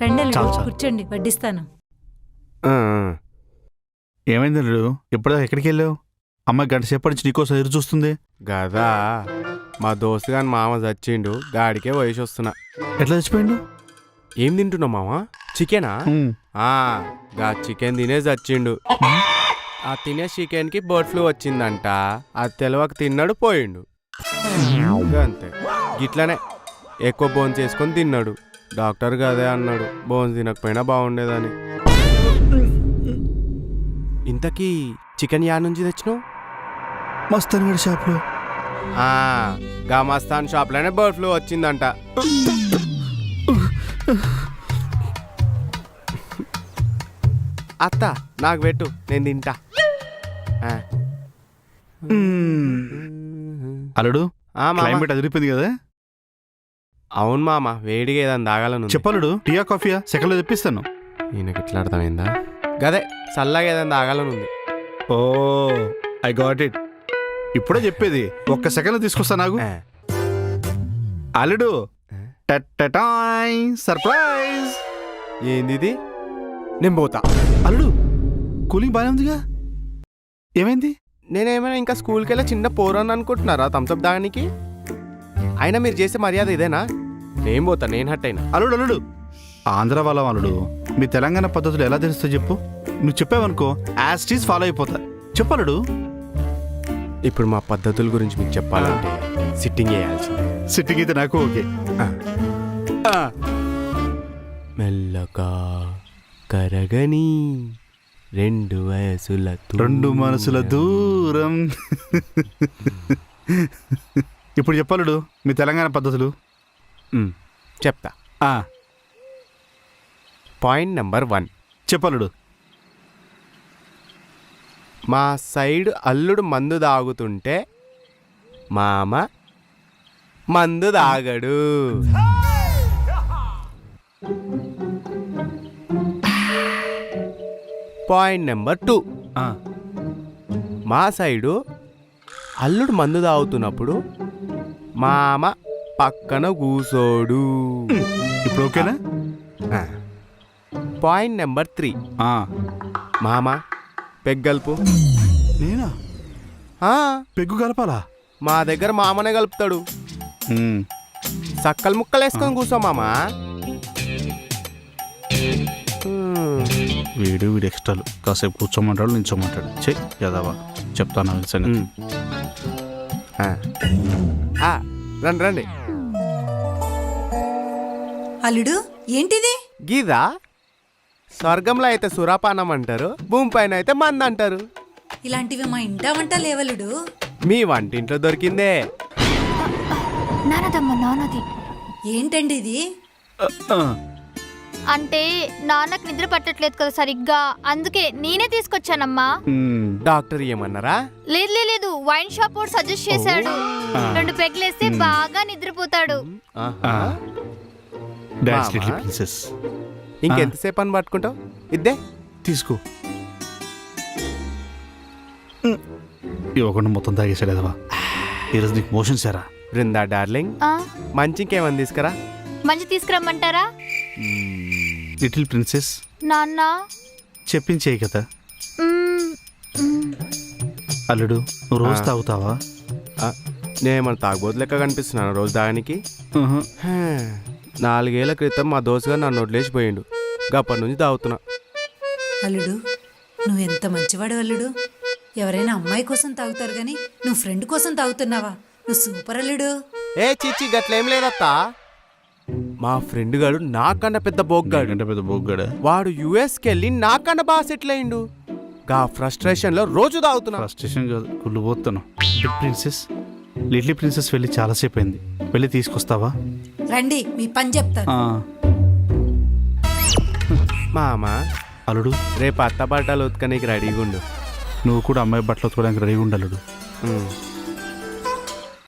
రండి చాలు, చాలు. కూర్చోండి వడ్డిస్తాను. ఏమైంది అల్లుడు? ఎప్పుడా ఎక్కడికి వెళ్ళావు? అమ్మాయి గంట సేపటి నుంచి నీకోసం ఎదురు చూస్తుంది. గదా మా దోస్తు గాని మామ చచ్చిండు, గాడికే వయసు వస్తున్నా. ఎట్లా చచ్చిపోయిండు? ఏం తింటున్నావు మామ? చికెనా? గా చికెన్ తినే చచ్చిండు. ఆ తినే చికెన్ కి బర్డ్ ఫ్లూ వచ్చిందంట. అది తెలవక తిన్నాడు, పోయిండు. అంతే, గిట్లనే ఎక్కువ బోన్స్ చేసుకొని తిన్నాడు. డాక్టర్ గదే అన్నాడు, బోన్స్ తినకపోయినా బాగుండేదని. ఇంతకీ చికెన్ యా నుంచి తెచ్చినావు? మస్తాన్ గడి షాప్లో. గా మస్తాన్ షాప్లోనే బర్డ్ ఫ్లూ వచ్చిందంట. అత్త నాకు పెట్టు, నేను తింటా. అల్లుడు మామ. క్లైమేట్ అదిరిపోయింది కదా. అవును మామ, వేడిగా ఏదైనా తాగాలను. చెప్పలుడు, టీయా కాఫీయా? సెకండ్లో తెప్పిస్తాను. ఈయనకి ఎట్లా అర్థమైందా? గదే చల్లగా ఏదైనా తాగాలనుంది. ఓ ఐ గాట్ ఇట్. ఇప్పుడే చెప్పేది, ఒక్క సెకండ్ తీసుకొస్తా నాకు. అల్లుడు సర్ప్రైజ్. ఏంది? నేను పోతా. అల్లుడు కూలింగ్ బాగానే ఉందిగా, ఏమైంది? నేనేమైనా ఇంకా స్కూల్కి వెళ్ళి చిన్న పోరాన్ని అనుకుంటున్నారా థమ్స్అప్ దానికి? అయినా మీరు చేసే మర్యాద ఇదేనా? నేను పోతా, నేను హట్ అయినా. అల్లుడు అల్లుడు ఆంధ్ర వాళ్ళం అల్లుడు. మీ తెలంగాణ పద్ధతులు ఎలా తెలుస్తా చెప్పు. నువ్వు చెప్పావనుకో యాస్టీస్ ఫాలో అయిపోతా. చెప్పలుడు. ఇప్పుడు మా పద్ధతుల గురించి మీకు చెప్పాలంటే సిట్టింగ్ వేయాల్సిందే. సిట్టింగ్ అయితే నాకు ఓకే. మెల్లగా కరగని రెండు మనసుల దూరం. ఇప్పుడు చెప్పలుడు మీ తెలంగాణ పద్ధతులు. చెప్తా. Point number 1 చెప్పలుడు. మా సైడ్ అల్లుడు మందు తాగుతుంటే మామ మందు తాగడు. పాయింట్ నెంబర్ 2 మా సైడు అల్లుడు మందు తాగుతున్నప్పుడు మామ పక్కన కూసోడు. ఇప్పుడు ఓకేనా? పాయింట్ నెంబర్ 3 మామ పెగ్గలుపు. నేనా? పెగ్గు కలపాలా? మా దగ్గర మామనే కలుపుతాడు. సక్కలు ముక్కలు వేసుకొని కూర్చో మామా. వీడు ఎక్స్ట్రాలు కాసేపు కూర్చోమంటాడు, నిల్చోమంటాడు. చెయ్యి యదవా, చెప్తాను సంగతి. రండి రండి. అల్లుడు ఏంటిది? గీదా స్వర్గంలో అయితే సురాపానం అంటారు, భూమి పైన అయితే మంద అంటారు. ఇలాంటివి మా ఇంటా వంట లేవలుడు. మీ వంటింట్లో దొరికిందే. నాన్నది. ఏంటండి ఇది? అంటే నాన్నకు నిద్ర పట్టట్లేదు కదా సరిగ్గా, అందుకే నేనే తీసుకొచ్చానమ్మా. డాక్టర్ ఏమన్నారా? లేదు, వైన్ షాప్ వాడు సజెస్ట్ చేశాడు. 2 పెగ్లేస్తే బాగా నిద్రపోతాడు. ఇంకెంతసేపు అని పట్టుకుంటావు? ఇద్దే తీసుకో. ఇవ్వకుండా మొత్తం తాగేసాడు కదవా. ఈరోజు నీకు మోషన్ సారా. బృందా డార్లింగ్, మంచి ఇంకేమని తీసుకురా. మంచి తీసుకురమ్మంటారా? లిటిల్ ప్రిన్సెస్ నాన్న చెప్పించేయి కదా. అల్లుడు నువ్వు రోజు తాగుతావా? నేనేమన్నా తాగబోతు లెక్క కనిపిస్తున్నాను రోజు తాగడానికి? 4 ఏళ్ల క్రితం మా దోస్తుగా నన్ను వదిలేసిపోయిండు. అప్పటి నుంచి తాగుతున్నా. అల్లుడు నువ్వెంత మంచివాడు అల్లుడు. ఎవరైనా అమ్మాయి కోసం తాగుతారు గాని నువ్వు ఫ్రెండ్ కోసం తాగుతున్నావా? నువ్వు సూపర్ అల్లుడు. ఏ చిచ్చి గట్లేం లేదత్తా. మా ఫ్రెండ్ గాడు నాకన్నా పెద్ద బోగ్గాడు. వాడు యుఎస్కి వెళ్ళి నాకన్నా బాగా సెటిల్ అయిండు. గా ఫ్రస్ట్రేషన్ లో రోజు తాగుతున్నా. ఫ్రస్ట్రేషన్ కాదు, కుళ్ళిపోతాను. ప్రిన్సెస్ లిటిల్ ప్రిన్సెస్ వెళ్ళి చాలాసేపు అయింది, వెళ్ళి తీసుకొస్తావా? రండి మీ పని చెప్తాను. మామ అల్లుడు రేపు అత్త బట్టలు ఉతకనీకి రెడీగా ఉండు. నువ్వు కూడా అమ్మాయి బట్టలు ఉతకడానికి రెడీగా ఉండు అల్లుడు.